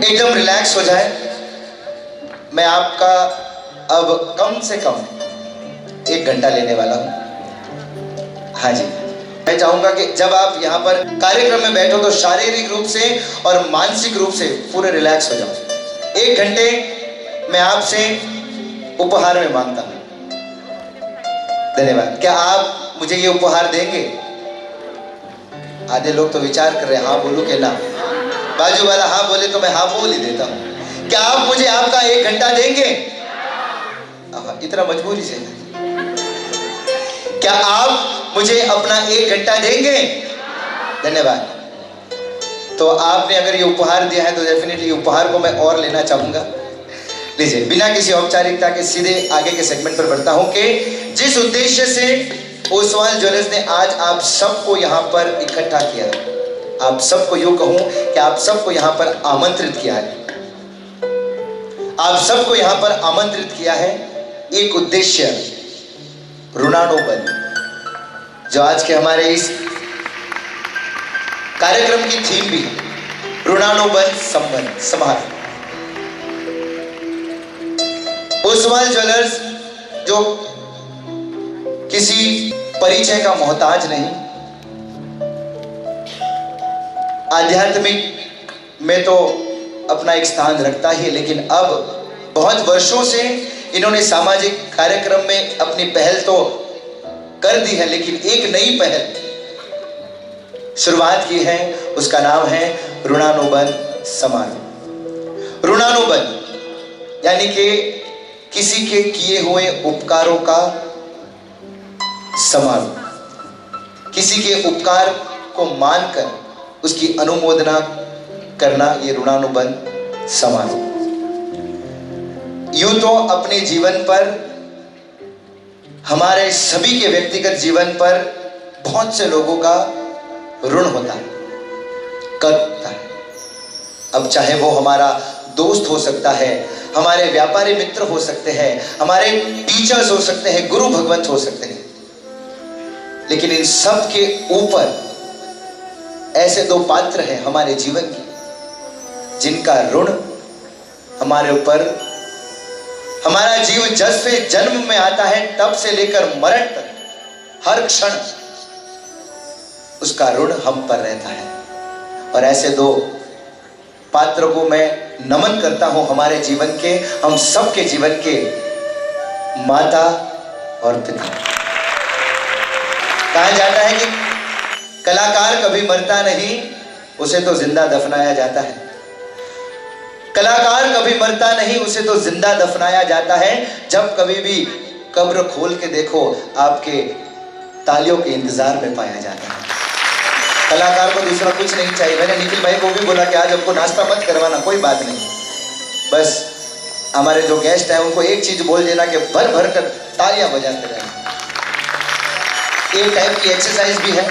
एकदम रिलैक्स हो जाए। मैं आपका अब कम से कम 1 घंटा लेने वाला हूं। हाँ जी, मैं चाहूंगा कि जब आप यहाँ पर कार्यक्रम में बैठो तो शारीरिक रूप से और मानसिक रूप से पूरे रिलैक्स हो जाओ। 1 घंटे मैं आपसे उपहार में मांगता हूं। धन्यवाद। क्या आप मुझे ये उपहार देंगे? आधे लोग तो विचार कर रहे हैं हाँ बोलूं कि ना। बाजू वाला हाँ बोले तो मैं हाँ बोल ही देता हूं। क्या आप मुझे आपका 1 घंटा देंगे? इतना मजबूरी से। क्या आप मुझे अपना 1 घंटा देंगे? धन्यवाद। तो आपने अगर ये उपहार दिया है तो डेफिनेटली उपहार को मैं और लेना चाहूंगा। लीजिए, बिना किसी औपचारिकता के सीधे आगे के सेगमेंट पर बढ़ता हूं कि जिस उद्देश्य से ओसवाल ज्वेलर्स ने आज आप सबको यहां पर इकट्ठा किया है, आप सबको यूं कहूं कि आप सबको यहां पर आमंत्रित किया है, आप सबको यहां पर आमंत्रित किया है एक उद्देश्य, ऋणानुबंध, जो आज के हमारे इस कार्यक्रम की थीम भी है, ऋणानुबंध संबंध समारोह। ओसवाल ज्वेलर्स जो किसी परिचय का मोहताज नहीं, आध्यात्मिक में तो अपना एक स्थान रखता ही है, लेकिन अब बहुत वर्षों से इन्होंने सामाजिक कार्यक्रम में अपनी पहल तो कर दी है, लेकिन एक नई पहल शुरुआत की है, उसका नाम है ऋणानुबंध समारोह। ऋणानुबंध यानी कि किसी के किए हुए उपकारों का समारोह, किसी के उपकार को मानकर उसकी अनुमोदना करना, ये ऋणानुबंध समारोह। यूं तो अपने जीवन पर, हमारे सभी के व्यक्तिगत जीवन पर बहुत से लोगों का ऋण होता है, करता है। अब चाहे वो हमारा दोस्त हो सकता है, हमारे व्यापारी मित्र हो सकते हैं, हमारे टीचर्स हो सकते हैं, गुरु भगवंत हो सकते हैं, लेकिन इन सब के ऊपर ऐसे 2 पात्र हैं हमारे जीवन के, जिनका ऋण हमारे ऊपर, हमारा जीव जब से जन्म में आता है तब से लेकर मरण तक हर क्षण उसका ऋण हम पर रहता है। और ऐसे 2 पात्रों को मैं नमन करता हूं, हमारे जीवन के, हम सबके जीवन के माता और पिता। कहा जाता है कि कलाकार कभी मरता नहीं, उसे तो जिंदा दफनाया जाता है। कलाकार कभी मरता नहीं, उसे तो जिंदा दफनाया जाता है। जब कभी भी कब्र खोल के देखो, आपके तालियों के इंतजार में पाया जाता है। कलाकार को दूसरा कुछ नहीं चाहिए। मैंने निखिल भाई को भी बोला कि आज हमको नाश्ता मत करवाना, कोई बात नहीं, बस हमारे जो गेस्ट हैं उनको एक चीज बोल देना कि भर भर कर तालियां बजाते रहना। एक टाइप की एक्सरसाइज भी है,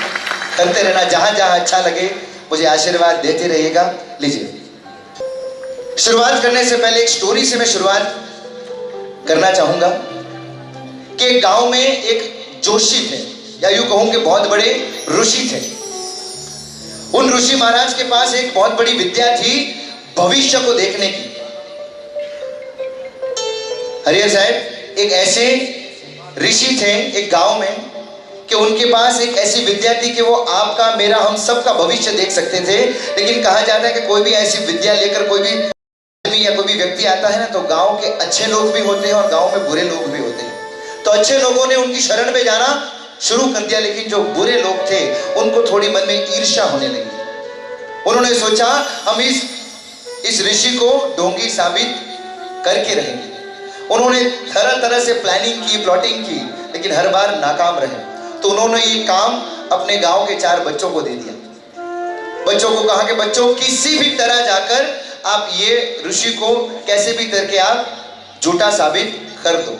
करते रहना। जहां जहां अच्छा लगे मुझे आशीर्वाद देते रहिएगा। लीजिए, शुरुआत करने से पहले एक स्टोरी से मैं शुरुआत करना चाहूंगा कि गांव में एक जोशी थे, या यूं कहूं कि बहुत बड़े ऋषि थे। उन ऋषि महाराज के पास एक बहुत बड़ी विद्या थी, भविष्य को देखने की। हरिहर साहब एक ऐसे ऋषि थे एक गांव में कि उनके पास एक ऐसी विद्या थी कि वो आपका, मेरा, हम सब का भविष्य देख सकते थे। लेकिन कहा जाता है कि कोई भी ऐसी विद्या लेकर कोई भी आदमी या कोई भी व्यक्ति आता है ना, तो गांव के अच्छे लोग भी होते हैं और गांव में बुरे लोग भी होते हैं। तो अच्छे लोगों ने उनकी शरण में जाना शुरू कर दिया, लेकिन जो बुरे लोग थे उनको थोड़ी मन में ईर्ष्या होने लगी। उन्होंने सोचा हम इस ऋषि को ढोंगी साबित करके रहेंगे। उन्होंने तरह तरह से प्लानिंग की, प्लॉटिंग की, लेकिन हर बार नाकाम रहे। तो उन्होंने ये काम अपने गांव के 4 बच्चों को दे दिया। बच्चों को कहा कि बच्चों, किसी भी तरह जाकर आप ये ऋषि को कैसे भी करके आप झूठा साबित कर दो।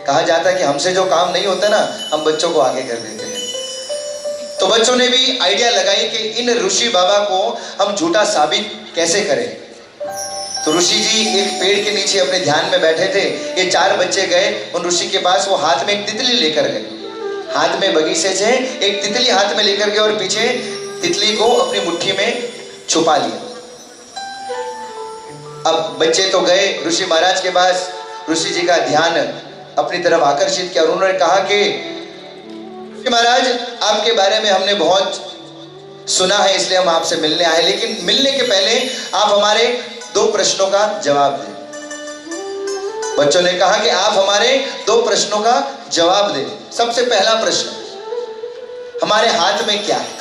कहा जाता है कि हमसे जो काम नहीं होता ना, हम बच्चों को आगे कर देते हैं। तो बच्चों ने भी आइडिया लगाई कि इन ऋषि बाबा को हम झूठा साबित कैसे करें। तो ऋषि जी एक पेड़ के नीचे अपने ध्यान में बैठे थे। ये 4 बच्चे गए उन ऋषि के पास, वो हाथ में एक तितली लेकर गए। हाथ में बगीचे से एक तितली हाथ में लेकर गए और पीछे तितली को अपनी मुट्ठी में छुपा लिया। अब बच्चे तो गए ऋषि महाराज के पास, ऋषि जी का ध्यान अपनी तरफ आकर्षित किया और उन्होंने कहा कि ऋषि महाराज आपके बारे में हमने बहुत सुना है, इसलिए हम आपसे मिलने आए, लेकिन मिलने के पहले आप हमारे 2 प्रश्नों का जवाब दें। बच्चों ने कहा कि आप हमारे 2 प्रश्नों का जवाब दें। सबसे पहला प्रश्न, हमारे हाथ में क्या है?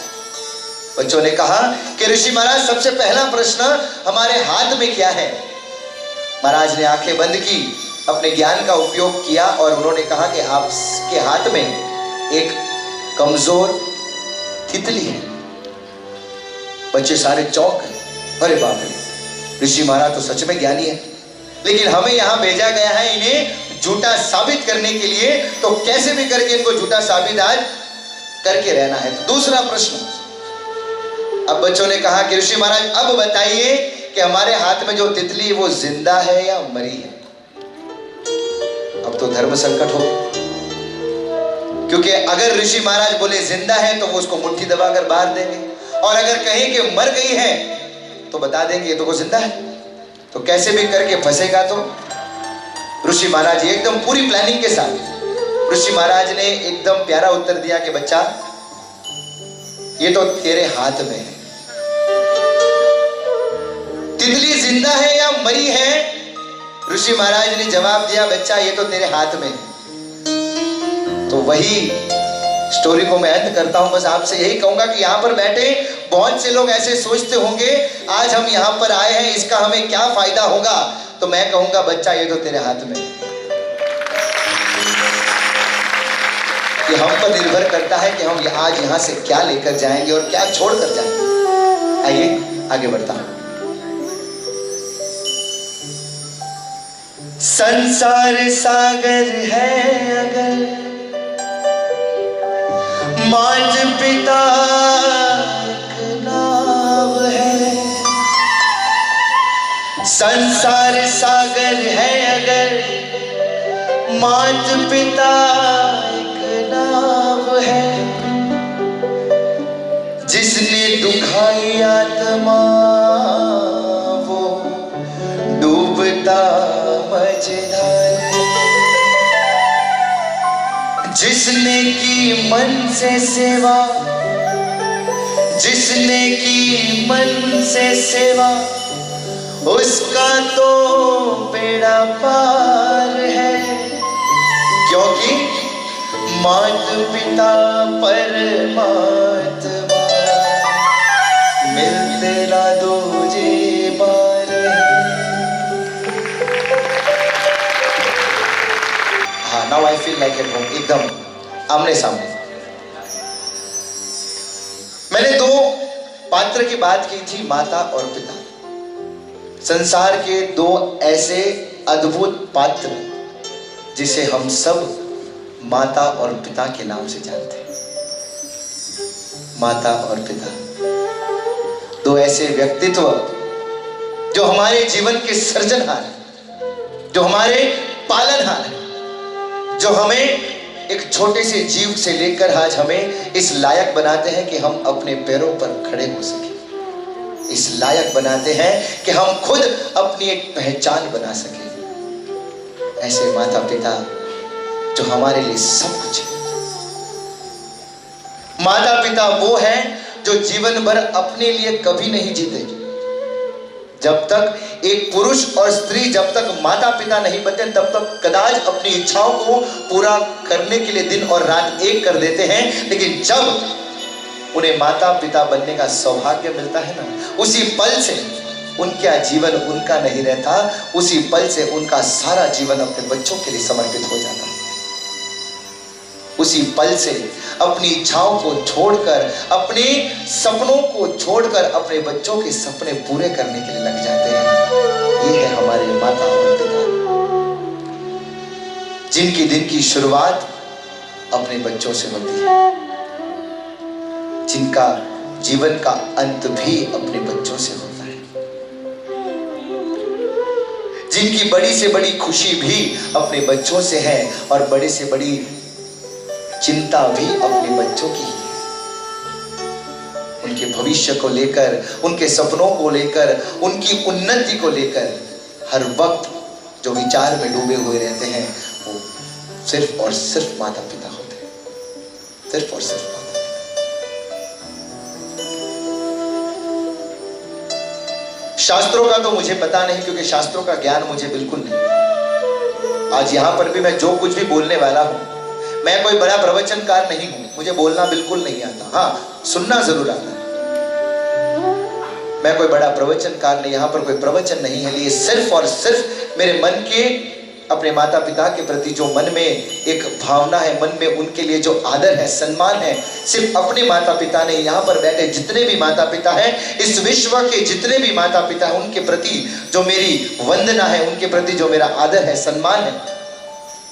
बच्चों ने कहा कि ऋषि महाराज सबसे पहला प्रश्न, हमारे हाथ में क्या है? महाराज ने आंखें बंद की, अपने ज्ञान का उपयोग किया और उन्होंने कहा कि आपके हाथ में एक कमजोर तितली है। बच्चे सारे चौंक गए, अरे बाप रे, ऋषि महाराज तो सच में ज्ञानी है, लेकिन हमें यहां भेजा गया है इन्हें झूठा साबित करने के लिए, तो कैसे भी करके इनको झूठा साबित आज करके रहना है। तो दूसरा प्रश्न, अब बच्चों ने कहा कि ऋषि महाराज अब बताइए कि हमारे हाथ में जो तितली वो जिंदा है या मरी है? अब तो धर्म संकट हो, क्योंकि अगर ऋषि महाराज बोले जिंदा है तो वो उसको मुट्ठी दबाकर बाहर देंगे, और अगर कहें कि मर गई है तो बता देंगे ये तो वो जिंदा है। तो कैसे भी करके फंसेगा। तो ऋषि महाराज एकदम पूरी प्लानिंग के साथ ऋषि महाराज ने एकदम प्यारा उत्तर दिया कि बच्चा ये तो तेरे हाथ में है। तितली जिंदा है या मरी है? ऋषि महाराज ने जवाब दिया, बच्चा ये तो तेरे हाथ में है। तो वही स्टोरी को मैं अंत करता हूं। बस आपसे यही कहूंगा कि यहां पर बैठे बहुत से लोग ऐसे सोचते होंगे आज हम यहां पर आए हैं, इसका हमें क्या फायदा होगा। तो मैं कहूंगा बच्चा ये तो तेरे हाथ में है। ये हम पर निर्भर करता है कि हम आज यहां से क्या लेकर जाएंगे और क्या छोड़ कर जाएंगे। आइए आगे बढ़ता हूं। संसार सागर है अगर मात पिता एक नाव है। संसार सागर है अगर मात पिता एक नाव है। जिसने दुखाई आत्मा वो डूबता मझधार। जिसने की मन से सेवा, जिसने की मन से सेवा, उसका तो बेड़ा पार है। क्योंकि मात पिता परमात्मा मिलते ना दूजे बार। हाँ, now I feel like at home, एकदम आमने सामने। मैंने 2 पात्र की बात की थी, माता और पिता। संसार के 2 ऐसे अद्भुत पात्र जिसे हम सब माता और पिता के नाम से जानते हैं। माता और पिता 2 ऐसे व्यक्तित्व जो हमारे जीवन के सृजनहार हैं, जो हमारे पालनहार हैं, जो हमें एक छोटे से जीव से लेकर आज हमें इस लायक बनाते हैं कि हम अपने पैरों पर खड़े हो सके। इस लायक बनाते हैं कि हम खुद अपनी एक पहचान बना सके। ऐसे माता पिता जो हमारे लिए सब कुछ है। माता पिता वो है जो जीवन भर अपने लिए कभी नहीं जीते। जब तक एक पुरुष और स्त्री जब तक माता पिता नहीं बनते तब तक कदाच अपनी इच्छाओं को पूरा करने के लिए दिन और रात एक कर देते हैं, लेकिन जब उन्हें माता पिता बनने का सौभाग्य मिलता है ना, उसी पल से उनका जीवन उनका नहीं रहता, उसी पल से उनका सारा जीवन अपने बच्चों के लिए समर्पित हो जाता है। उसी पल से अपनी इच्छाओं को छोड़कर, अपने सपनों को छोड़कर अपने बच्चों के सपने पूरे करने के लिए लग जाते हैं। ये है हमारे माता और पिता, जिनकी दिन की शुरुआत अपने बच्चों से होती है, जिनका जीवन का अंत भी अपने बच्चों से होता है, जिनकी बड़ी से बड़ी खुशी भी अपने बच्चों से है और बड़ी से बड़ी चिंता भी अपने बच्चों की है। उनके भविष्य को लेकर, उनके सपनों को लेकर, उनकी उन्नति को लेकर हर वक्त जो विचार में डूबे हुए रहते हैं वो सिर्फ और सिर्फ माता पिता होते हैं, सिर्फ और सिर्फ माता पिता। शास्त्रों का तो मुझे पता नहीं, क्योंकि शास्त्रों का ज्ञान मुझे बिल्कुल नहीं। आज यहां पर भी मैं जो कुछ भी बोलने वाला हूं, मैं कोई बड़ा प्रवचनकार नहीं हूं, मुझे बोलना बिल्कुल नहीं आता। हाँ, सुनना जरूर आता है। मैं कोई बड़ा प्रवचनकार नहीं, यहाँ पर कोई प्रवचन नहीं है। ये सिर्फ और सिर्फ मेरे मन के, अपने माता पिता के प्रति जो मन में एक भावना है, मन में उनके लिए जो आदर है, सम्मान है, सिर्फ अपने माता पिता नहीं, यहाँ पर बैठे जितने भी माता पिता हैं, इस विश्व के जितने भी माता पिता हैं, उनके प्रति जो मेरी वंदना है, उनके प्रति जो मेरा आदर है, सम्मान है,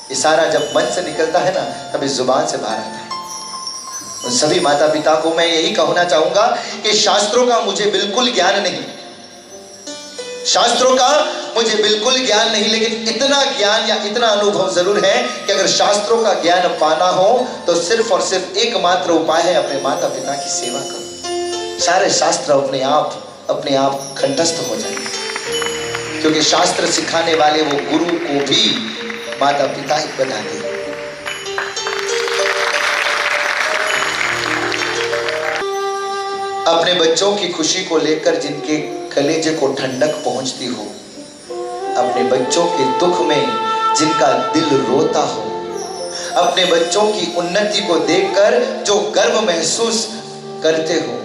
ये सारा जब मन से निकलता है ना, तब इस जुबान से बाहर आता है। उन सभी माता पिता को मैं यही कहना चाहूंगा कि शास्त्रों का मुझे बिल्कुल ज्ञान नहीं, शास्त्रों का मुझे बिल्कुल ज्ञान नहीं, लेकिन इतना ज्ञान या इतना अनुभव जरूर है कि अगर शास्त्रों का ज्ञान पाना हो तो सिर्फ और सिर्फ एकमात्र उपाय है अपने माता पिता की सेवा करो। सारे शास्त्र अपने आप कंठस्थ हो जाएंगे, क्योंकि शास्त्र सिखाने वाले वो गुरु को भी माता पिता ही बताते हैं। अपने बच्चों की खुशी को लेकर जिनके कलेजे को ठंडक पहुंचती हो, अपने बच्चों के दुख में जिनका दिल रोता हो, अपने बच्चों की उन्नति को देखकर जो गर्व महसूस करते हो,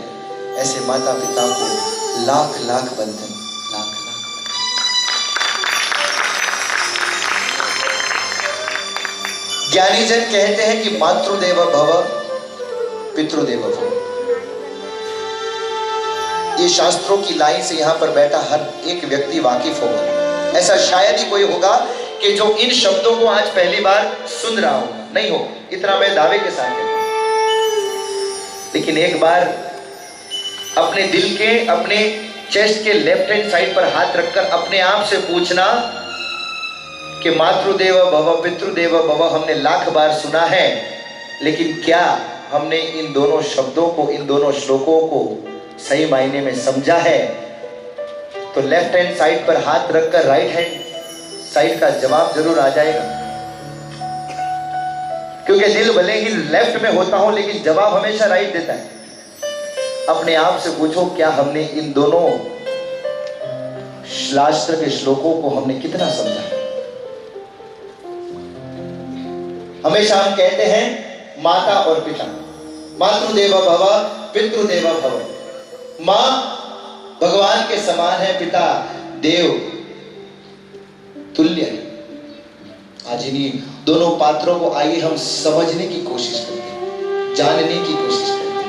ऐसे माता पिता को लाख लाख बंधन, लाख लाख बंधन। ज्ञानी जन कहते हैं कि मातृदेव भव पितृदेव भव। ये शास्त्रों की लाइन से यहाँ पर बैठा हर एक व्यक्ति वाकिफ होगा। ऐसा शायद ही कोई होगा कि जो इन शब्दों को आज पहली बार सुन रहा हो, नहीं हो, इतना मैं दावे के साथ कहता हूं। लेकिन एक बार अपने दिल के, अपने चेस्ट के लेफ्ट हैंड साइड पर हाथ रखकर अपने आप से पूछना कि मातृदेव भव पितृदेव भव हमने लाख बार सुना है, लेकिन क्या हमने इन दोनों शब्दों को, इन दोनों श्लोकों को सही मायने में समझा है? तो लेफ्ट हैंड साइड पर हाथ रखकर राइट हैंड साइड का जवाब जरूर आ जाएगा, क्योंकि दिल भले ही लेफ्ट में होता हो लेकिन जवाब हमेशा राइट देता है। अपने आप से पूछो, क्या हमने इन दोनों शास्त्र के श्लोकों को हमने कितना समझा? हमेशा हम कहते हैं माता और पिता, मातृदेव भव पितृदेव भव। मां भगवान के समान है, पिता देव तुल्य है। आज इन्हीं दोनों पात्रों को आइए हम समझने की कोशिश करते हैं, जानने की कोशिश करते हैं।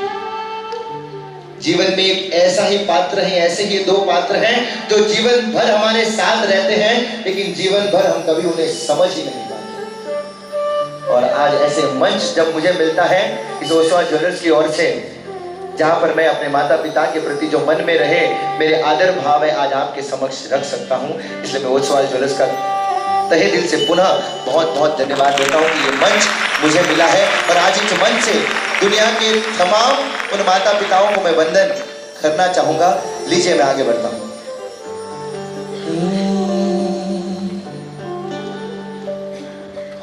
जीवन में एक ऐसा ही पात्र है, ऐसे ही दो पात्र हैं जो जीवन भर हमारे साथ रहते हैं, लेकिन जीवन भर हम कभी उन्हें समझ ही नहीं पाते। और आज ऐसे मंच जब मुझे मिलता है इस ओशवा ज्वेलर्स की ओर से, जहां पर मैं अपने माता पिता के प्रति जो मन में रहे मेरे आदर भाव है आज आपके समक्ष रख सकता हूं, इसलिए मैं ओशवा ज्वेलर्स का तहे दिल से पुनः बहुत बहुत धन्यवाद देता हूं कि ये मंच मुझे मिला है। और आज इस मंच से दुनिया के तमाम उन माता पिताओं को मैं वंदन करना चाहूंगा। लीजिए मैं आगे बढ़ता हूं।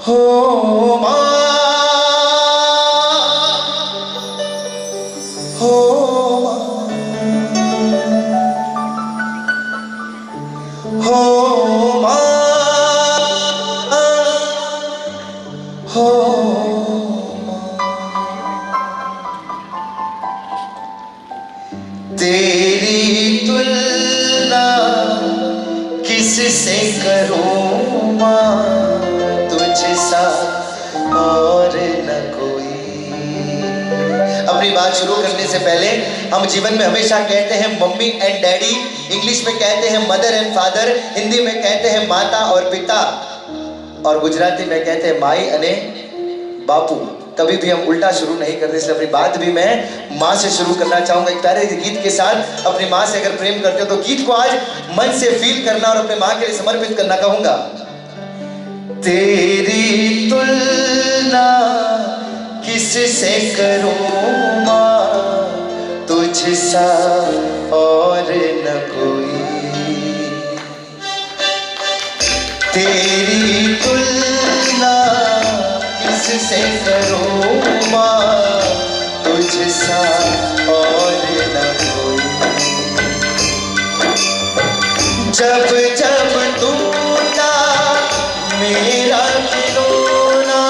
हो मां, हो मां, हो मां, हो तेरी तुलना किससे करूं मां, तुझसा और न कोई। अपनी बात शुरू करने से पहले हम जीवन में हमेशा कहते हैं मम्मी एंड डैडी, इंग्लिश में कहते हैं मदर एंड फादर, हिंदी में कहते हैं माता और पिता, और गुजराती में कहते हैं माई अने बापू। कभी भी हम उल्टा शुरू नहीं करते, इसलिए अपनी बात भी मैं माँ से शुरू करना चाहूंगा एक प्यारे गीत के साथ। अपनी माँ से अगर प्रेम करते हो तो गीत को आज मन से फील करना और अपने माँ के लिए समर्पित करना कहूंगा। तेरी तुलना किससे करूं माँ, तुझसा और न कोई। किससे करूं माँ तुझसा और न कोई। जब जब टूटा मेरा खिलौना,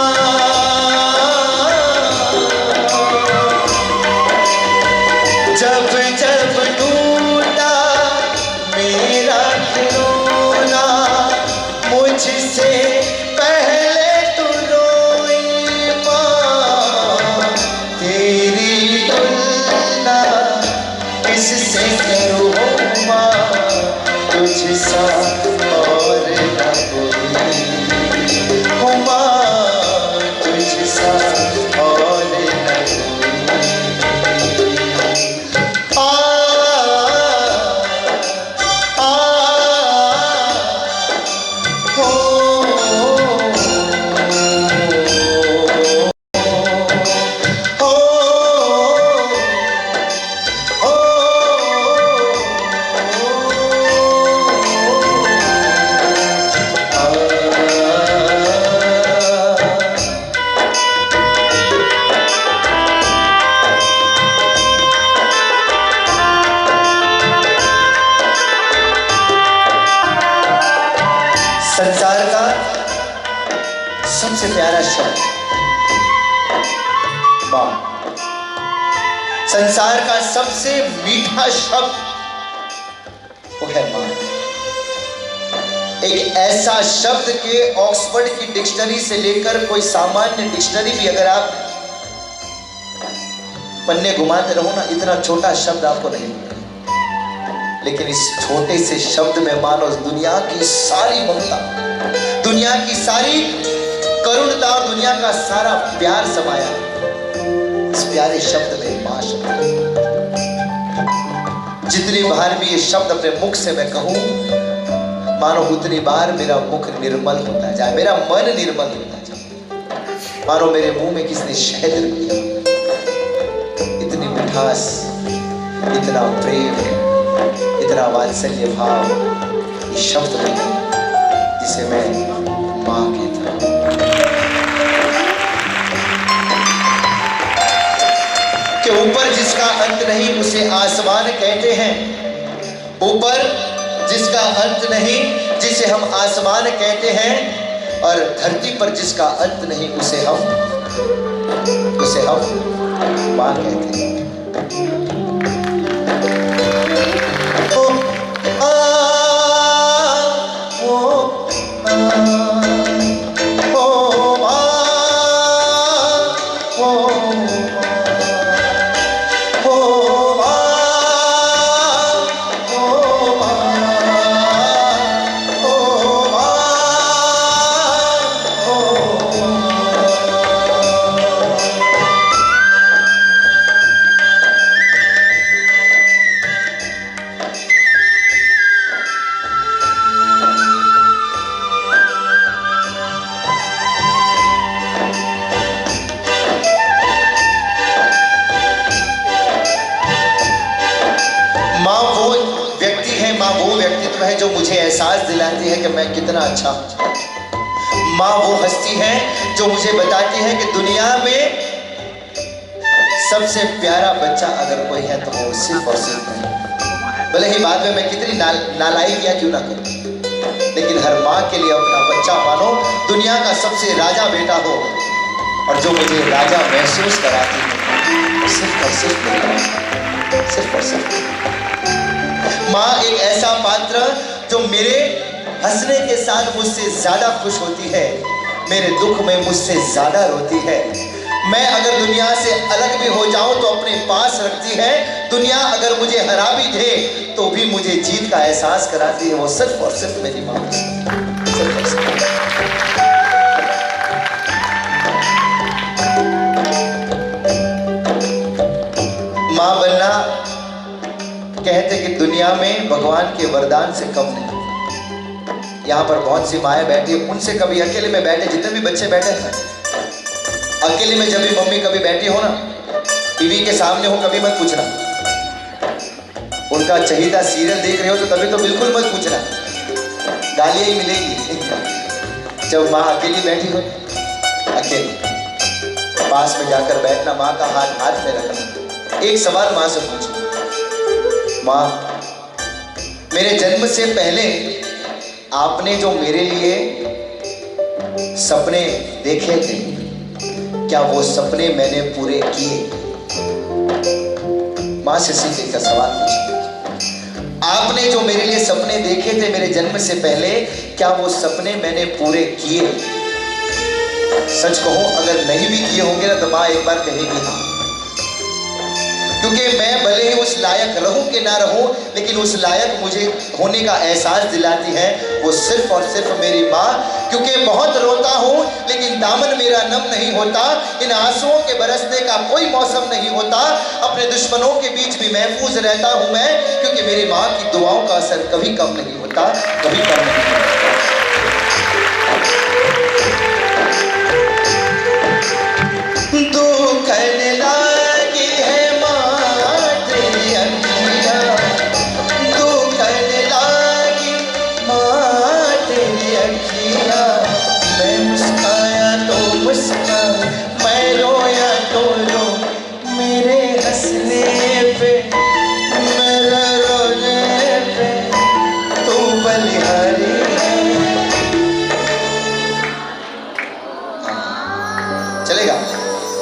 जब जब टूटा मेरा खिलौना, मुझसे पहले तू रोई माँ तेरी तुलना किससे करूं माँ तुझसा और न कोई। हो माँ तुझसा और न संसार का सबसे प्यारा शब्द मां, संसार का सबसे मीठा शब्द वो है मां। एक ऐसा शब्द के ऑक्सफोर्ड की डिक्शनरी से लेकर कोई सामान्य डिक्शनरी भी अगर आप पन्ने घुमाते रहो ना, इतना छोटा शब्द आपको नहीं मिलेगा। लेकिन इस छोटे से शब्द में मानो दुनिया की सारी ममता, दुनिया की सारी करुणता और दुनिया का सारा प्यार समाया इस प्यारे शब्द में मां शब्द। जितनी बार भी ये शब्द अपने मुख से मैं कहूं, मानो उतनी बार मेरा मुख निर्मल होता जाए, मेरा मन निर्मल होता जाए, मानो मेरे मुंह में किसने शहद रख दिया। इतनी मिठास, इतना प्रेम, इतना वात्सल्य भाव इस शब्द में जिसे मैं मां कहता हूं। कि ऊपर जिसका अंत नहीं उसे आसमान कहते हैं, ऊपर जिसका अंत नहीं जिसे हम आसमान कहते हैं, और धरती पर जिसका अंत नहीं उसे हम मां कहते हैं। है जो मुझे एहसास दिलाती है कि मैं कितना अच्छा हूं। माँ वो हस्ती है जो मुझे बताती है कि दुनिया में सबसे प्यारा बच्चा अगर कोई है तो वो सिर्फ और सिर्फ है। भले ही बाद में मैं कितनी नालायकियां क्यों ना करूं, लेकिन हर माँ के लिए अपना बच्चा मानो दुनिया का सबसे राजा बेटा हो, और जो मुझे राजा महसूस कराती है सिर्फ और सिर्फ मेरा, सिर्फ और सिर्फ माँ। एक ऐसा पात्र जो मेरे हंसने के साथ मुझसे ज्यादा खुश होती है, मेरे दुख में मुझसे ज्यादा रोती है। मैं अगर दुनिया से अलग भी हो जाऊं तो अपने पास रखती है। दुनिया अगर मुझे हरा भी दे तो भी मुझे जीत का एहसास कराती है। वो सिर्फ और सिर्फ मेरी माँ, सिर्फ और सिर्फ। माँ बनना कहते कि दुनिया में भगवान के वरदान से कम नहीं। यहाँ पर बहुत सी माएँ बैठी, उनसे कभी अकेले में बैठे, जितने भी बच्चे बैठे हैं अकेले में, जब भी मम्मी कभी बैठी हो ना, टीवी के सामने हो, कभी मत पूछना उनका चहीता सीरियल देख रहे हो तो कभी तो बिल्कुल मत पूछना, गालियाँ ही मिलेगी। जब माँ अकेली बैठी हो, अकेली पास में जाकर बैठना, माँ का हाथ हाथ में रखना। एक सवाल माँ से पूछो, माँ मेरे जन्म से पहले आपने जो मेरे लिए सपने देखे थे, क्या वो सपने मैंने पूरे किए? माँ से सीधे का सवाल पूछो, आपने जो मेरे लिए सपने देखे थे मेरे जन्म से पहले, क्या वो सपने मैंने पूरे किए? सच कहो, अगर नहीं भी किए होंगे ना तो माँ एक बार कहेगी हाँ, क्योंकि मैं भले ही उस लायक रहूं कि ना रहूं, लेकिन उस लायक मुझे होने का एहसास दिलाती है वो सिर्फ और सिर्फ मेरी माँ। क्योंकि बहुत रोता हूं लेकिन दामन मेरा नम नहीं होता, इन आंसुओं के बरसने का कोई मौसम नहीं होता, अपने दुश्मनों के बीच भी महफूज रहता हूं मैं, क्योंकि मेरी माँ की दुआओं का असर कभी कम नहीं होता, कभी कम नहीं होता। दुखने लागी है माँ तेरी अखियाँ, दुखने लागी माँ तेरी अखियाँ, मैं मुस्काया तो मुस्का, मैं रोया तो रो, मेरे हंसने पे मेरे रोने पे तू बलिहारी है। चलेगा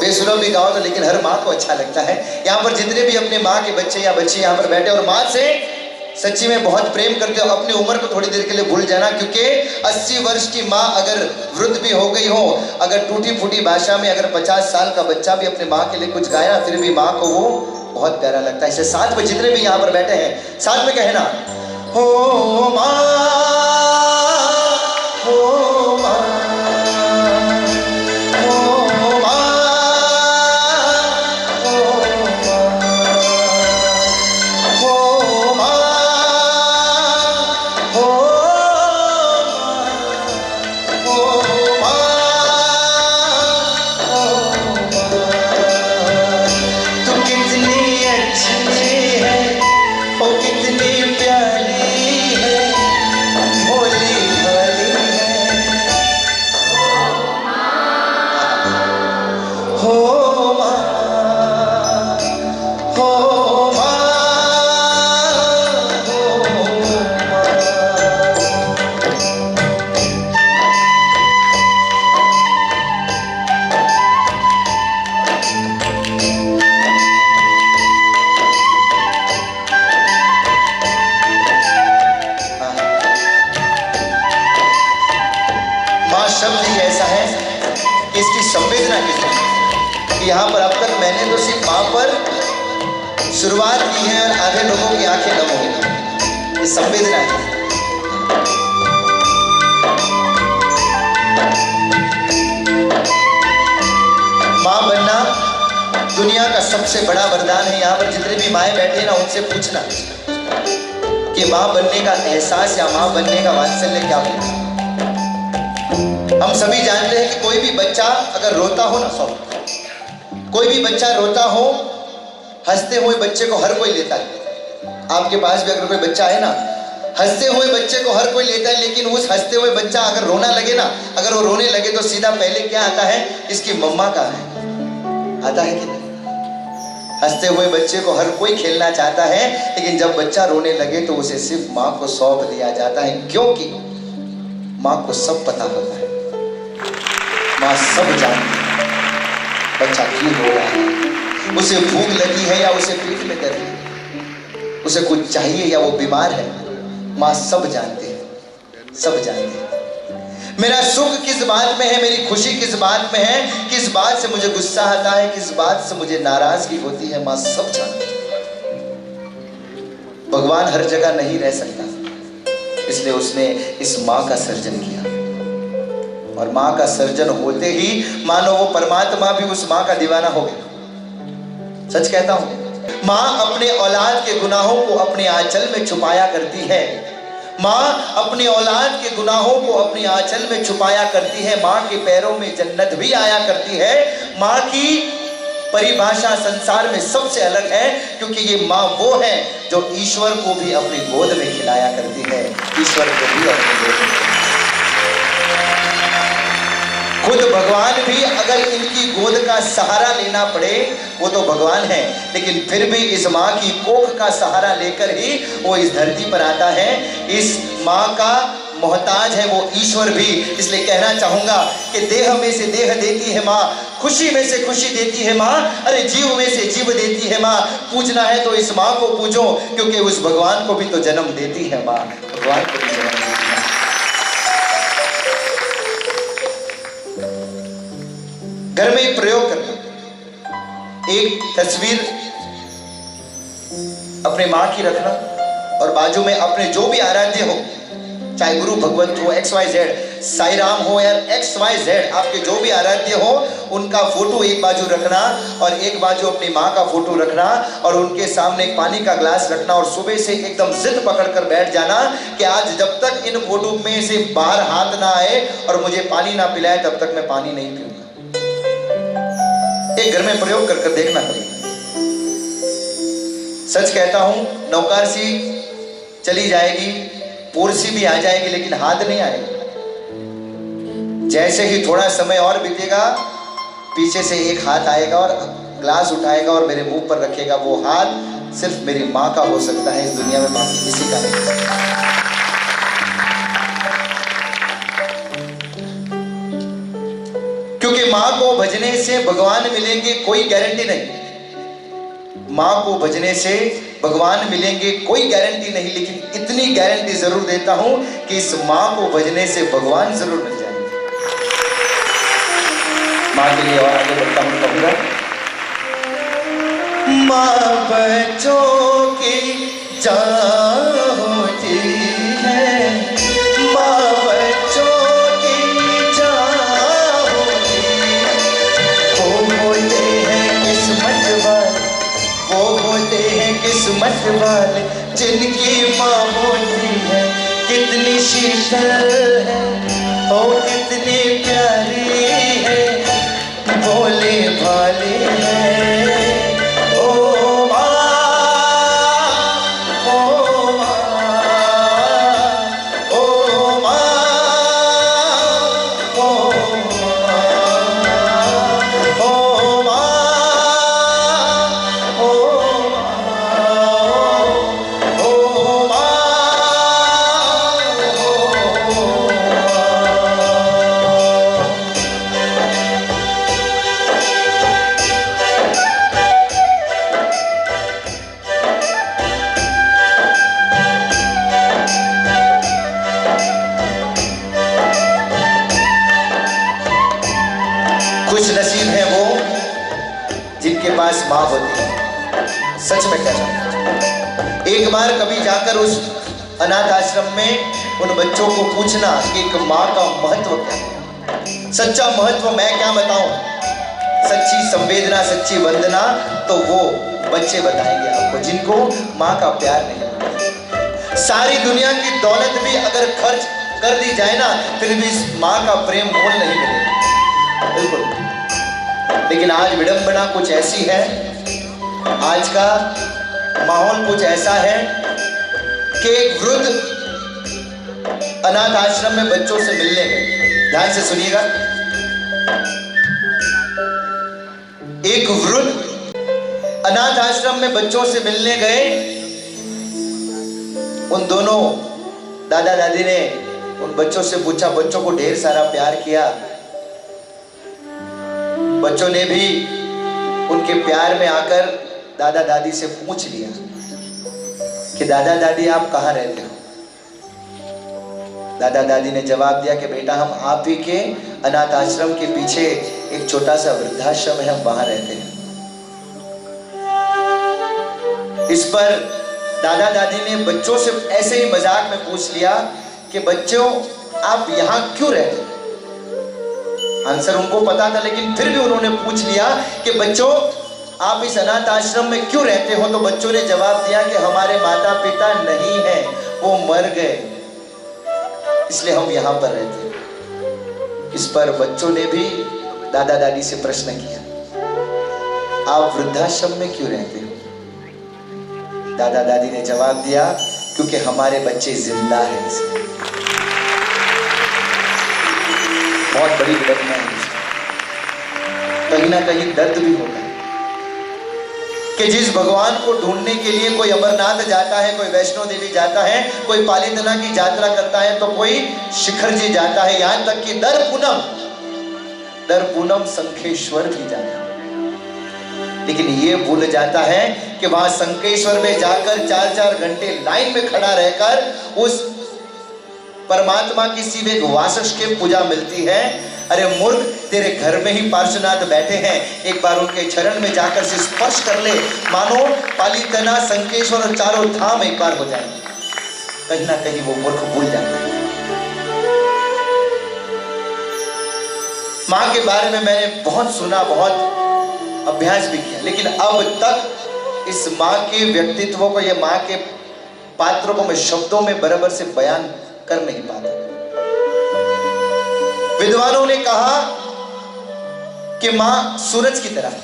बेसुरा भी गाओ तो, लेकिन हर माँ को अच्छा लगता है। यहाँ पर जितने भी अपने माँ के बच्चे या बच्ची यहाँ पर बैठे और माँ से सच्ची में बहुत प्रेम करते हो, अपनी उम्र को थोड़ी देर के लिए भूल जाना, क्योंकि 80 वर्ष की माँ अगर वृद्ध भी हो गई हो, अगर टूटी फूटी भाषा में अगर 50 साल का बच्चा भी अपने माँ के लिए कुछ गाया, फिर भी माँ को वो बहुत प्यारा लगता है। इसे साथ में जितने भी यहाँ पर बैठे हैं साथ में कहना, हो माँ, हो माँ, शब्द ही ऐसा है कि इसकी संवेदना कितनी कि यहाँ पर अब तक मैंने तो सिर्फ माँ पर शुरुआत की है और आधे लोगों की आंखें नम हो गई। ये संवेदना है। माँ बनना दुनिया का सबसे बड़ा वरदान है। यहाँ पर जितने भी माएँ बैठे हैं ना, उनसे पूछना कि माँ बनने का एहसास या माँ बनने का वात्सल्य क्या होता है। हम सभी जानते हैं कि कोई भी बच्चा अगर रोता हो ना, कोई भी बच्चा रोता हो, हंसते हुए बच्चे को हर कोई लेता है। आपके पास भी अगर कोई बच्चा है ना, हंसते हुए बच्चे को हर कोई लेता है, लेकिन उस हंसते हुए बच्चा अगर रोना लगे ना, अगर वो रोने लगे तो सीधा पहले क्या आता है, इसकी मम्मा का है, आता है कि नहीं? हंसते हुए बच्चे को हर कोई खेलना चाहता है, लेकिन जब बच्चा रोने लगे तो उसे सिर्फ माँ को सौंप दिया जाता है, क्योंकि माँ को सब पता होता है, माँ सब जानती है बच्चा क्यों रो रहा है, उसे भूख लगी है या उसे पेट में दर्द है, उसे कुछ चाहिए या वो बीमार है। माँ सब जानती है, सब जानती है। मेरा सुख किस बात में है, मेरी खुशी किस बात में है, किस बात से मुझे गुस्सा आता है, किस बात से मुझे नाराजगी होती है, माँ सब जानती है। भगवान हर जगह नहीं रह सकता, इसलिए उसने इस माँ का सर्जन किया, और माँ का सर्जन होते ही मानो वो परमात्मा भी उस माँ का दीवाना हो गया। सच कहता हूं, माँ अपने औलाद के गुनाहों को अपने आंचल में छुपाया करती है। माँ अपने औलाद के गुनाहों को अपने आंचल में छुपाया करती है। माँ के पैरों में जन्नत भी आया करती है। माँ की परिभाषा संसार में सबसे अलग है, क्योंकि ये माँ वो है जो ईश्वर को भी अपनी गोद में खिलाया करती है। ईश्वर को भी अपनी गोद में। खुद भगवान भी अगर इनकी गोद का सहारा लेना पड़े, वो तो भगवान है, लेकिन फिर भी इस माँ की कोख का सहारा लेकर ही वो इस धरती पर आता है। इस माँ का मोहताज है वो ईश्वर भी। इसलिए कहना चाहूंगा कि देह में से देह देती है माँ, खुशी में से खुशी देती है माँ, अरे जीव में से जीव देती है माँ। पूजना है तो इस माँ को पूजो, क्योंकि उस भगवान को भी तो जन्म देती है माँ, भगवान को भी जन्म देती है। घर में एक प्रयोग करना, एक तस्वीर अपने माँ की रखना और बाजू में अपने जो भी आराध्य हो, चाहे गुरु भगवंत हो, XYZ, साई राम हो या XYZ, आपके जो भी आराध्य हो उनका फोटो एक बाजू रखना और एक बाजू अपनी माँ का फोटो रखना और उनके सामने एक पानी का ग्लास रखना और सुबह से एकदम जिद पकड़कर बैठ जाना कि आज जब तक इन फोटो में से बाहर हाथ ना आए और मुझे पानी ना पिलाए तब तक मैं पानी नहीं पीऊंगा। एक घर में प्रयोग कर देखना कभी। सच कहता हूं, नौकार सी चली जाएगी, पोरसी भी आ जाएगी, लेकिन हाथ नहीं आएगा। जैसे ही थोड़ा समय और बीतेगा, पीछे से एक हाथ आएगा और ग्लास उठाएगा और मेरे मुंह पर रखेगा। वो हाथ सिर्फ मेरी माँ का हो सकता है, इस दुनिया में बाकी किसी का नहीं हो सकता। क्योंकि माँ को भजने से भगवान मिलेंगे कोई गारंटी नहीं। माँ को भजने से भगवान मिलेंगे कोई गारंटी नहीं, लेकिन इतनी गारंटी जरूर देता हूं कि इस माँ को भजने से भगवान जरूर मिल जाएंगे। माँ के लिए और आगे बढ़ता हूं, कहूंगा माँ बच्चों की जान होती है, माँ बच्चों की जान होती है। वो होते हैं किस्मत वाले, वो होते हैं किस्मत वाले जिनकी माँ होती है। कितनी शीतल है, ओ कितनी प्यारी है, भोले भाले है। ओ माँ, ओ माँ, ओ माँ, ओ खुश नसीब है वो जिनके पास माँ होती है। सच में कहना, एक बार कभी जाकर उस अनाथ आश्रम में उन बच्चों को पूछना कि एक माँ का महत्व क्या है। सच्चा महत्व मैं क्या बताऊं, सच्ची संवेदना, सच्ची वंदना तो वो बच्चे बताएंगे आपको, जिनको माँ का प्यार नहीं मिलता। सारी दुनिया की दौलत भी अगर खर्च कर दी जाए ना, फिर भी इस माँ का प्रेम मोल नहीं मिलेगा, बिल्कुल। लेकिन आज विडंबना कुछ ऐसी है, आज का माहौल कुछ ऐसा है कि एक वृद्ध अनाथ आश्रम में बच्चों से मिलने गए। ध्यान से सुनिएगा। एक वृद्ध अनाथ आश्रम में बच्चों से मिलने गए। उन दोनों दादा दादी ने उन बच्चों से पूछा, बच्चों को ढेर सारा प्यार किया। बच्चों ने भी उनके प्यार में आकर दादा दादी से पूछ लिया कि दादा दादी आप कहाँ रहते हो। दादा दादी ने जवाब दिया कि बेटा हम आप ही के अनाथ आश्रम के पीछे एक छोटा सा वृद्धाश्रम है, हम वहां रहते हैं। इस पर दादा दादी ने बच्चों से ऐसे ही मजाक में पूछ लिया कि बच्चों आप यहाँ क्यों रहते हो। आंसर उनको पता था, लेकिन फिर भी उन्होंने पूछ लिया कि बच्चों आप इस अनाथ आश्रम में क्यों रहते हो। तो बच्चों ने जवाब दिया कि हमारे माता पिता नहीं है, वो मर गए, इसलिए हम यहाँ पर रहते हैं। इस पर बच्चों ने भी दादा दादी से प्रश्न किया, आप वृद्धाश्रम में क्यों रहते हो। दादा दादी ने जवाब दिया, क्योंकि हमारे बच्चे जिंदा हैं। बहुत बड़ी घटना है। कहीं ना कहीं दर्द भी होता है कि जिस भगवान को ढूंढने के लिए कोई अमरनाथ जाता है, कोई वैष्णो देवी जाता है, कोई पालीतना की यात्रा करता है, तो कोई शिखर जी जाता है, यहां तक कि दर पूनम शंखेश्वर भी जाता है। लेकिन ये भूल जाता है कि वहां शंखेश्वर में जाकर 4-4 घंटे लाइन में खड़ा रहकर उस परमात्मा की सिर्फ एक वासस के पूजा मिलती है। अरे मूर्ख, तेरे घर में ही पार्श्वनाथ बैठे हैं, एक बार उनके चरण में जाकर से स्पर्श कर ले, मानो पालीतना, शंखेश्वर और चारों धाम एक बार हो जाएंगे। कहीं ना कहीं वो मूर्ख भूल जाता है। मां के बारे में मैंने बहुत सुना, बहुत अभ्यास भी किया, लेकिन अब तक इस मां के व्यक्तित्व को, ये मां के पात्रों को मैं शब्दों में बराबर से बयान कर नहीं पाता। विद्वानों ने कहा कि मां सूरज की तरह है।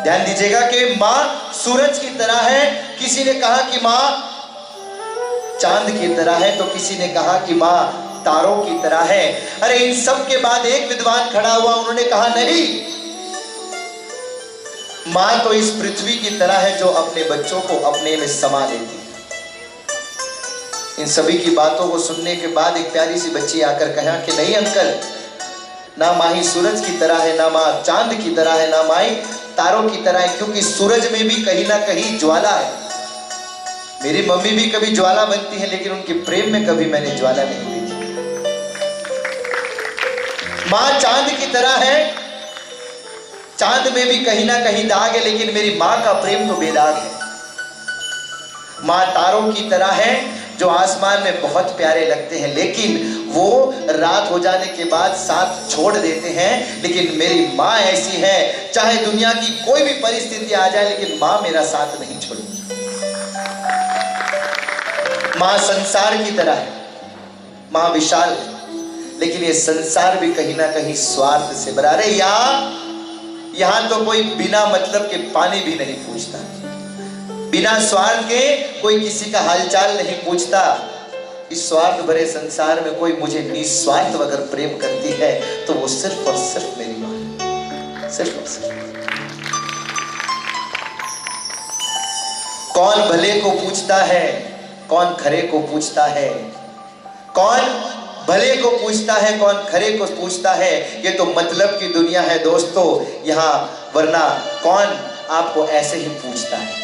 ध्यान दीजिएगा कि मां सूरज की तरह है। किसी ने कहा कि मां चांद की तरह है, तो किसी ने कहा कि मां तारों की तरह है। अरे इन सब के बाद एक विद्वान खड़ा हुआ, उन्होंने कहा नहीं, मां तो इस पृथ्वी की तरह है जो अपने बच्चों को अपने में समा लेती है। इन सभी की बातों को सुनने के बाद एक प्यारी सी बच्ची आकर कहा कि नहीं अंकल, ना माही सूरज की तरह है, ना माँ चांद की तरह है, ना माई तारों की तरह है, क्योंकि सूरज में भी कहीं ना कहीं ज्वाला है। मेरी मम्मी भी कभी ज्वाला बनती है, लेकिन उनके प्रेम में कभी मैंने ज्वाला नहीं देखी। माँ चांद की तरह है, चांद में भी कहीं ना कहीं दाग है, लेकिन मेरी माँ का प्रेम तो बेदाग है। माँ तारों की तरह है जो आसमान में बहुत प्यारे लगते हैं, लेकिन वो रात हो जाने के बाद साथ छोड़ देते हैं। लेकिन मेरी माँ ऐसी है, चाहे दुनिया की कोई भी परिस्थिति आ जाए, लेकिन माँ मेरा साथ नहीं छोड़ेगी। माँ संसार की तरह है, माँ विशाल है, लेकिन ये संसार भी कहीं ना कहीं स्वार्थ से भरा है। यहां तो कोई बिना मतलब के पानी भी नहीं पूछता, बिना स्वार्थ के कोई किसी का हालचाल नहीं पूछता। इस स्वार्थ भरे संसार में कोई मुझे निस्वार्थ अगर प्रेम करती है, तो वो सिर्फ और सिर्फ मेरी मां है, सिर्फ और सिर्फ। कौन भले को पूछता है, कौन खरे को पूछता है, कौन भले को पूछता है, कौन खरे को पूछता है। ये तो मतलब की दुनिया है दोस्तों यहाँ, वरना कौन आपको ऐसे ही पूछता है।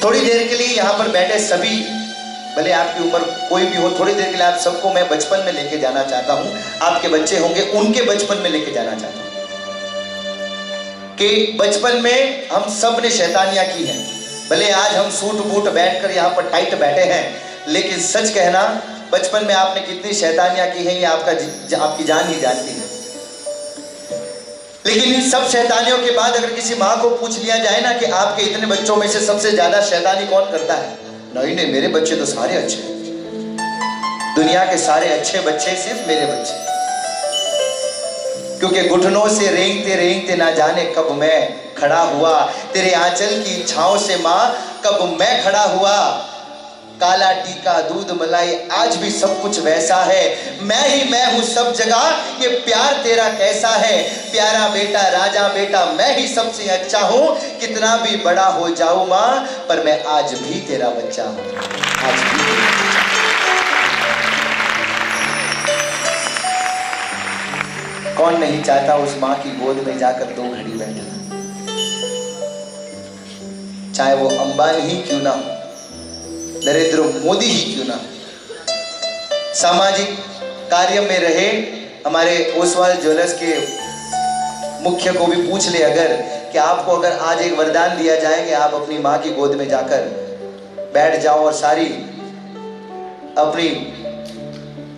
थोड़ी देर के लिए यहाँ पर बैठे सभी, भले आपकी उम्र कोई भी हो, थोड़ी देर के लिए आप सबको मैं बचपन में लेके जाना चाहता हूँ। आपके बच्चे होंगे, उनके बचपन में लेके जाना चाहता हूँ कि बचपन में हम सब ने शैतानियां की हैं। भले आज हम सूट बूट बैठकर यहाँ पर टाइट बैठे हैं, लेकिन सच कहना, बचपन में आपने कितनी शैतानियां की हैं ये आपकी जान ही जानती है। लेकिन इन सब शैतानियों के बाद अगर किसी माँ को पूछ लिया जाए ना कि आपके इतने बच्चों में से सबसे ज्यादा शैतानी कौन करता है, नहीं नहीं मेरे बच्चे तो सारे अच्छे हैं, दुनिया के सारे अच्छे बच्चे सिर्फ मेरे बच्चे, क्योंकि घुटनों से रेंगते रेंगते ना जाने कब मैं खड़ा हुआ, तेरे आंचल की छांव से माँ कब मैं खड़ा हुआ। काला टीका दूध मलाई आज भी सब कुछ वैसा है, मैं ही मैं हूं सब जगह, ये प्यार तेरा कैसा है। प्यारा बेटा राजा बेटा मैं ही सबसे अच्छा हूं, कितना भी बड़ा हो जाऊं मां, पर मैं आज भी तेरा बच्चा हूं, आज भी। कौन नहीं चाहता उस मां की गोद में जाकर 2 घड़ी बैठना, चाहे वो अंबानी ही क्यों ना हो, नरेंद्र मोदी ही क्यों ना। सामाजिक कार्य में रहे, हमारे ओसवाल ज्वेलर्स के मुख्य को भी पूछ ले अगर कि आपको अगर आज एक वरदान दिया जाए कि आप अपनी माँ की गोद में जाकर बैठ जाओ और सारी अपनी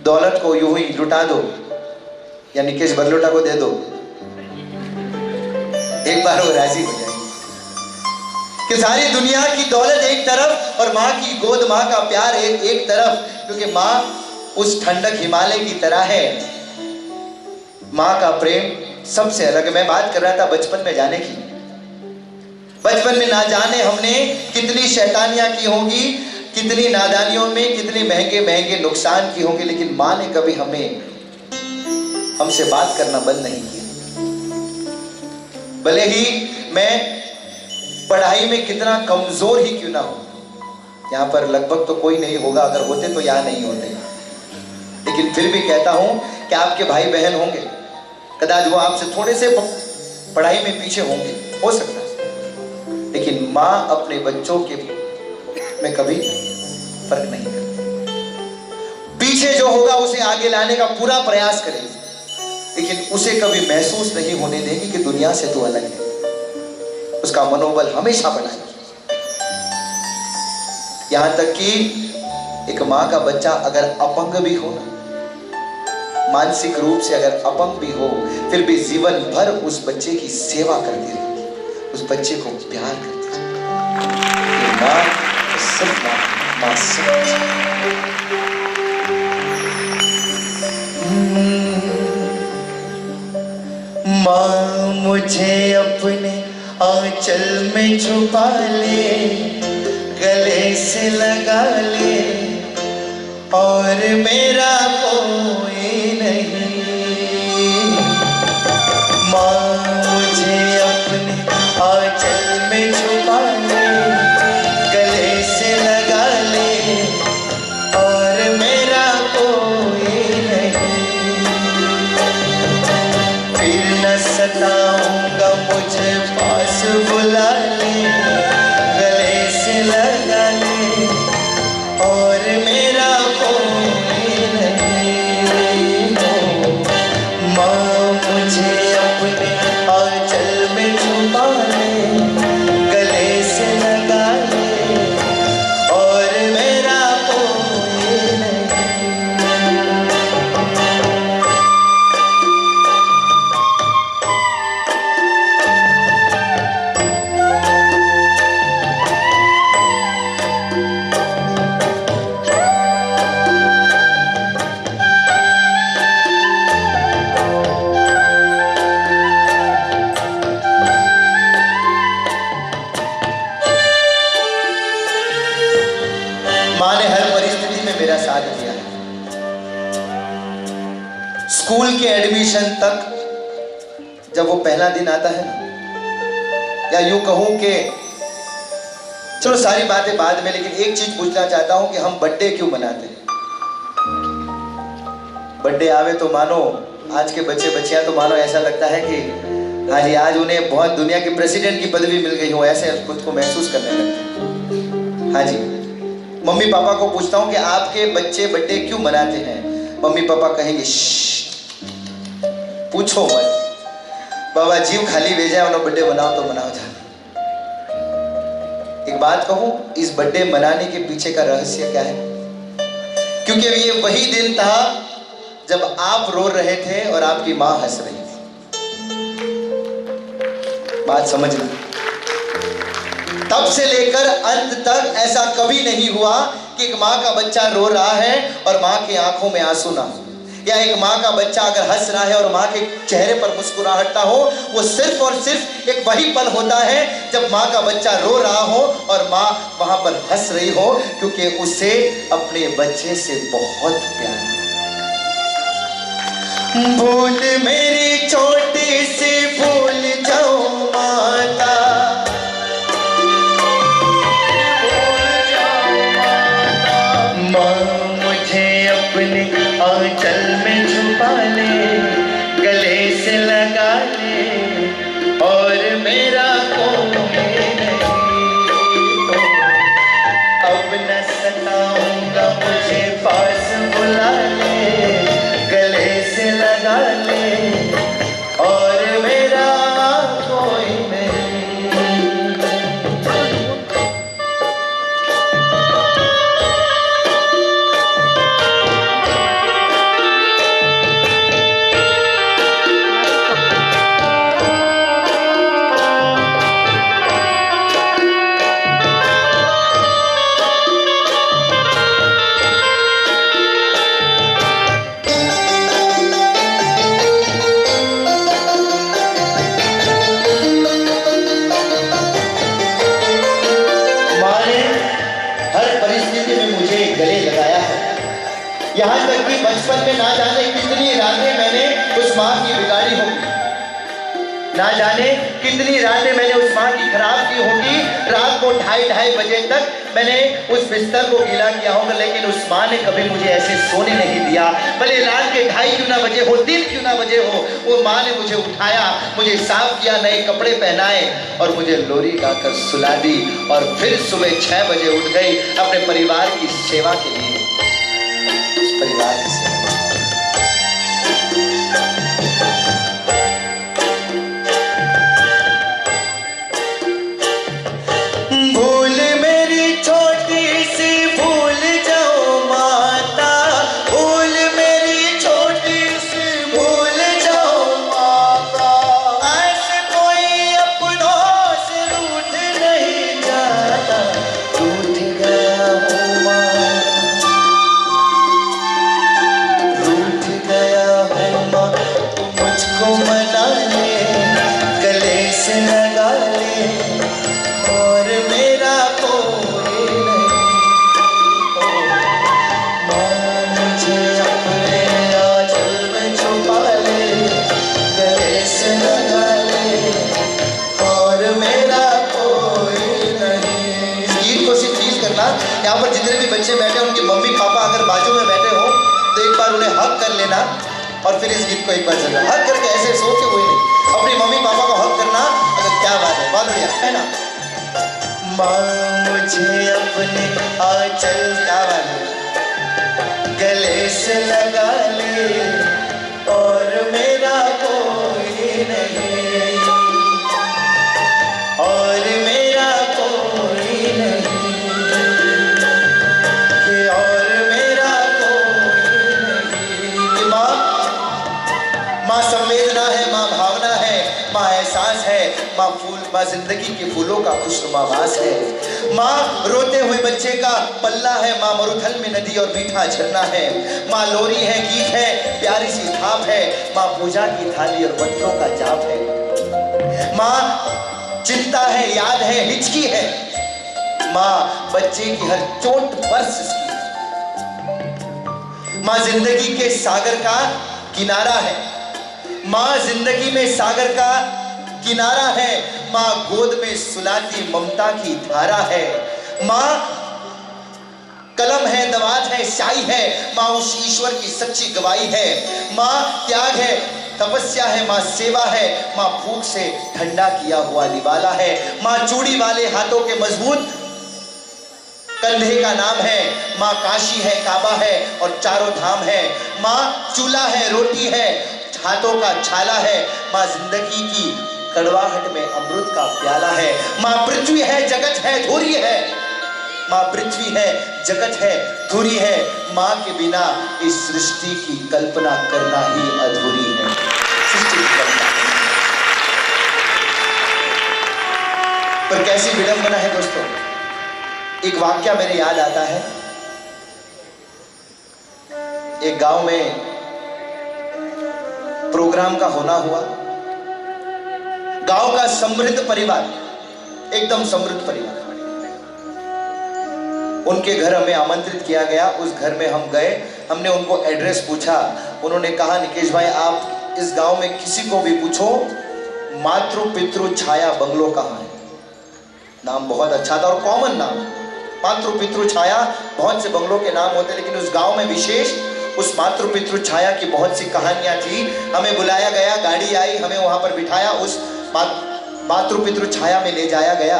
दौलत को यूं ही लुटा दो या निकेश बरलोटा को दे दो, एक बार वो राजी हो जाए कि सारी दुनिया की दौलत एक तरफ और माँ की गोद, माँ का प्यार एक तरफ, क्योंकि माँ उस ठंडक हिमालय की तरह है। माँ का प्रेम सबसे अलग। मैं बात कर रहा था बचपन में जाने की। बचपन में ना जाने हमने कितनी शैतानियां की होंगी, कितनी नादानियों में कितने महंगे महंगे नुकसान की होंगे, लेकिन माँ ने कभी हमें हमसे बात करना बंद नहीं किया। भले ही मैं पढ़ाई में कितना कमजोर ही क्यों ना हो, यहाँ पर लगभग तो कोई नहीं होगा, अगर होते तो यहाँ नहीं होते, लेकिन फिर भी कहता हूं कि आपके भाई बहन होंगे, कदाच वो आपसे थोड़े से पढ़ाई में पीछे होंगे, हो सकता है, लेकिन माँ अपने बच्चों के में कभी फर्क नहीं करती। पीछे जो होगा उसे आगे लाने का पूरा प्रयास करेगी, लेकिन उसे कभी महसूस नहीं होने देगी कि दुनिया से तो अलग है। उसका मनोबल हमेशा बनाएगी। यहां तक कि एक माँ का बच्चा अगर अपंग भी हो ना, मानसिक रूप से अगर अपंग भी हो, फिर भी जीवन भर उस बच्चे की सेवा करती रहेगी, उस बच्चे को प्यार करती रहेगी। माँ सब माँ माँ मुझे अपने आंचल में छुपा ले, गले से लगा ले, और मेरा कोई नहीं। माँ मुझे अपने आंचल में छुपा ले, गले से लगा ले, और मेरा कोई नहीं। फिर न सताऊंगा, मुझे पास बुला ले, गले से लगा ले, और मेरा कोई नहीं हो। माँ मुझे अपने आंचल में छुपा ले, गले से लगा ले, और मेरा कोई नहीं। माँ ने हर परिस्थिति में मेरा साथ दिया है। स्कूल के एडमिशन तक जब वो पहला दिन आता है ना, या यूं कहूं कि चलो सारी बातें बाद में, लेकिन एक चीज पूछना चाहता हूं कि हम बर्थडे क्यों मनाते हैं? बर्थडे आवे तो मानो आज के बच्चे बच्चियां तो मानो ऐसा लगता है कि हाँ जी आज उन्हें बहुत दुनिया के प्रेसिडेंट की पदवी मिल गई हो, ऐसे खुद को महसूस करने लगते हैं। हाँ जी, मम्मी पापा को पूछता हूं कि आपके बच्चे बर्थडे क्यों मनाते हैं? मम्मी पापा कहेंगे पूछो मत बाबा, जीव खाली भेजा उन्होंने बर्थडे बनाओ तो मनाओ जा। एक बात कहूं, इस बर्थडे मनाने के पीछे का रहस्य क्या है? क्योंकि ये वही दिन था जब आप रो रहे थे और आपकी मां हंस रही थी। बात समझना, तब से लेकर अंत तक ऐसा कभी नहीं हुआ कि एक माँ का बच्चा रो रहा है और माँ की आंखों में आंसू ना हो, या एक माँ का बच्चा अगर हंस रहा है और माँ के चेहरे पर मुस्कुराहट ना हो। वो सिर्फ और सिर्फ एक वही पल होता है जब माँ का बच्चा रो रहा हो और माँ वहां पर हंस रही हो, क्योंकि उसे अपने बच्चे से बहुत प्यार है। भूल मेरी छोटी सी भूल जाओ माता, अपने आंचल में छुपा ले, गले से लगा ले, और मेरा कोई नहीं हो। अब न सताऊंगा, मुझे पास बुला ले, गले से लगा ले, माँ की बिगाड़ी होगी। ना जाने कितनी रातें मैंने उस माँ की खराब की होगी। रात को 2:30 बजे तक मैंने उस बिस्तर को गीला किया होगा, लेकिन उस माँ ने कभी मुझे ऐसे सोने नहीं दिया। भले रात के 2:30 क्यों ना बजे हो, 3 क्यों ना बजे हो, वो माँ ने मुझे उठाया, मुझे साफ किया, नए कपड़े पहनाए और मुझे लोरी गाकर सुला दी। और फिर सुबह 6 बजे उठ गई अपने परिवार की सेवा के लिए। उस परिवार की सेवा। भूल मेरी छोटी सी भूल जाओ माता, भूल मेरी छोटी सी भूल जाओ माता। ऐसे कोई अपनों से रूठ नहीं जाता, रूठ गया हूँ माँ, रूठ गया हूँ माँ। तू मुझको मना ले, गले से लगा ले, और मेरा कोई नहीं। माँ मुझे अपने आंचल में छुपा ले, गले से लगा ले, और मेरा कोई नहीं। इस गीत को सिर्फ फील करना। यहाँ पर जितने भी बच्चे बैठे उनके मम्मी पापा अगर बाजू में बैठे हो तो एक बार उन्हें हक कर लेना और फिर इस गीत को एक बार सुनना। हक करके ऐसे सोचे हुए नहीं, अपनी मम्मी पापा को हक करना। अगर क्या बात है, बहुत बढ़िया है ना। माँ मुझे अपने आंचल क्या वाले गले से लगा ले, और मेरा कोई नहीं, और मेरा कोई नहीं, कि और मेरा कोई नहीं। कि माँ संवेदना है, माँ भावना है, माँ एहसास है, माँ फूल, माँ जिंदगी के फूलों का खुशनुमावास है। माँ रोते हुए बच्चे का पल्ला है, माँ मरुथल में नदी और मीठा झरना है। माँ लोरी है, गीत है, प्यारी सी थाप है। माँ पूजा की थाली और मंत्रों का जाप है। माँ चिंता है, याद है, हिचकी है। माँ बच्चे की हर चोट पर सिसकी है। माँ जिंदगी के सागर का किनारा है। माँ जिंदगी में सागर का किनारा है। माँ गोद में सुलाती ममता की धारा है। माँ कलम है, दवात है, स्याही है। माँ उस ईश्वर की सच्ची गवाही है। माँ त्याग है, तपस्या है, माँ सेवा है। माँ भूख से ठंडा किया हुआ निवाला है। माँ चूड़ी वाले हाथों के मजबूत कंधे का नाम है। माँ काशी है, काबा है और चारों धाम है। माँ चूल्हा है, रोटी है, हाथों का छाला है। माँ जिंदगी की कड़वाहट में अमृत का प्याला है। माँ पृथ्वी है, जगत है, धुरी है। माँ पृथ्वी है, जगत है, धुरी है। माँ के बिना इस सृष्टि की कल्पना करना ही अधूरी है। सृष्टि की कल्पना पर कैसी विडंबना है दोस्तों। एक वाक्या मेरे याद आता है। एक गांव में प्रोग्राम का होना हुआ। गांव का समृद्ध परिवार, एकदम समृद्ध परिवार, उनके घर हमें आमंत्रित किया गया। उस घर में हम गए, हमने उनको एड्रेस पूछा। उन्होंने कहा, निकेश भाई आप इस गांव में किसी को भी पूछो, मातृ पितृ छाया बंगलो कहाँ है। नाम बहुत अच्छा था और कॉमन नाम। मातृ पितृ छाया, बहुत से बंगलों के नाम होते, लेकिन उस गांव में विशेष उस मातृ पितृ छाया की बहुत सी कहानियां थी। हमें बुलाया गया, गाड़ी आई, हमें वहां पर बिठाया, उस मातृ पितृ छाया में ले जाया गया।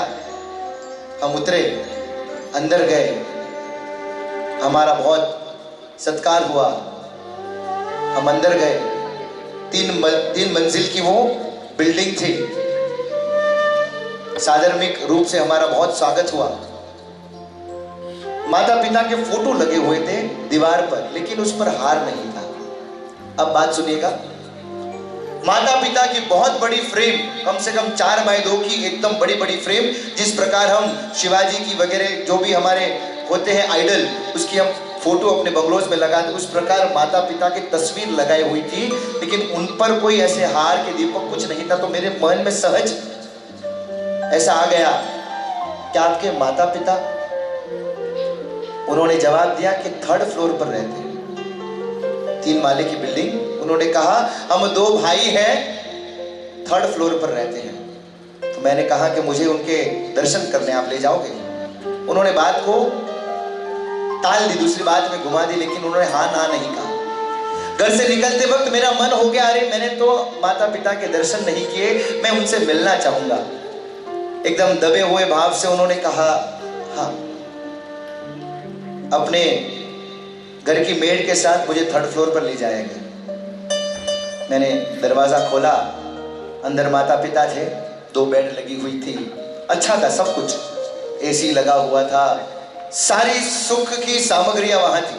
हम उतरे, अंदर गए, हमारा बहुत सत्कार हुआ। हम अंदर गए, तीन मंजिल की वो बिल्डिंग थी। सादरमिक रूप से हमारा बहुत स्वागत हुआ। माता पिता के फोटो लगे हुए थे दीवार पर, लेकिन उस पर हार नहीं था। अब बात सुनिएगा। माता पिता की बहुत बड़ी फ्रेम, कम से कम 4x2 की एकदम बड़ी बड़ी फ्रेम, जिस प्रकार हम शिवाजी की वगैरह जो भी हमारे होते हैं आइडल, उसकी हम फोटो अपने बंगलोज में लगाते, उस प्रकार माता पिता की तस्वीर लगाई हुई थी, लेकिन उन पर कोई ऐसे हार के दीपक कुछ नहीं था। तो मेरे मन में सहज ऐसा आ गया, क्या आपके माता पिता? उन्होंने जवाब दिया कि 3rd फ्लोर पर रहते हैं, 3 माले की बिल्डिंग, उन्होंने कहा हम 2 भाई हैं, 3rd फ्लोर पर रहते हैं। तो मैंने कहा कि मुझे उनके दर्शन करने आप ले जाओगे? उन्होंने बात को टाल दी, दूसरी बात में घुमा दी, लेकिन उन्होंने हाँ ना नहीं कहा। घर से निकलते वक्त मेरा मन हो गया, अरे मैंने तो माता पिता के दर्शन नहीं किए, मैं उनसे मिलना चाहूंगा। एकदम दबे हुए भाव से उन्होंने कहा हाँ, अपने घर की मेड के साथ मुझे 3rd फ्लोर पर ले जाएंगे। मैंने दरवाजा खोला, अंदर माता पिता थे, 2 बेड लगी हुई थी, अच्छा था सब कुछ, एसी लगा हुआ था, सारी सुख की सामग्रियां वहां थी,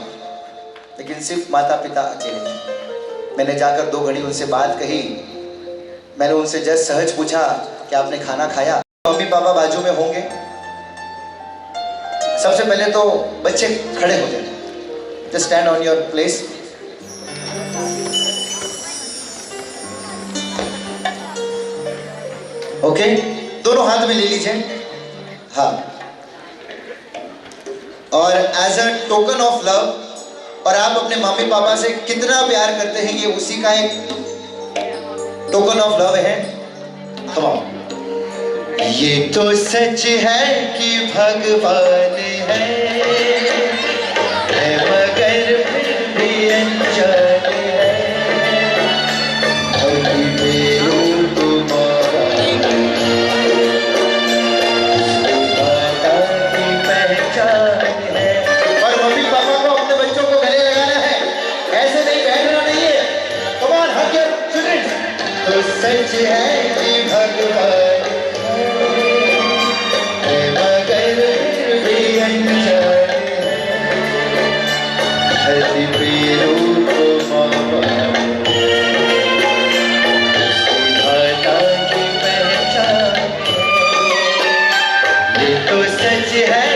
लेकिन सिर्फ माता पिता अकेले। मैंने जाकर 2 घड़ी उनसे बात कही। मैंने उनसे जस्ट सहज पूछा कि आपने खाना खाया? मम्मी पापा बाजू में होंगे। सबसे पहले तो बच्चे खड़े हो जाए, just stand on your place. Okay, दोनों हाथ में ले लीजिए। हाँ, और as a token of love, और आप अपने मम्मी पापा से कितना प्यार करते हैं, ये उसी का एक टोकन ऑफ लव है। Come on. ये तो सच है कि भगवान है मगर फिर भी अनजान है, अभी बेरूप तुम्हारा माता की पहचान है। और मम्मी पापा को अपने बच्चों को गले लगाना है, ऐसे नहीं बैठना नहीं है। Come on, hug your children. तो सच है कि भगवान है, ये तो सच है।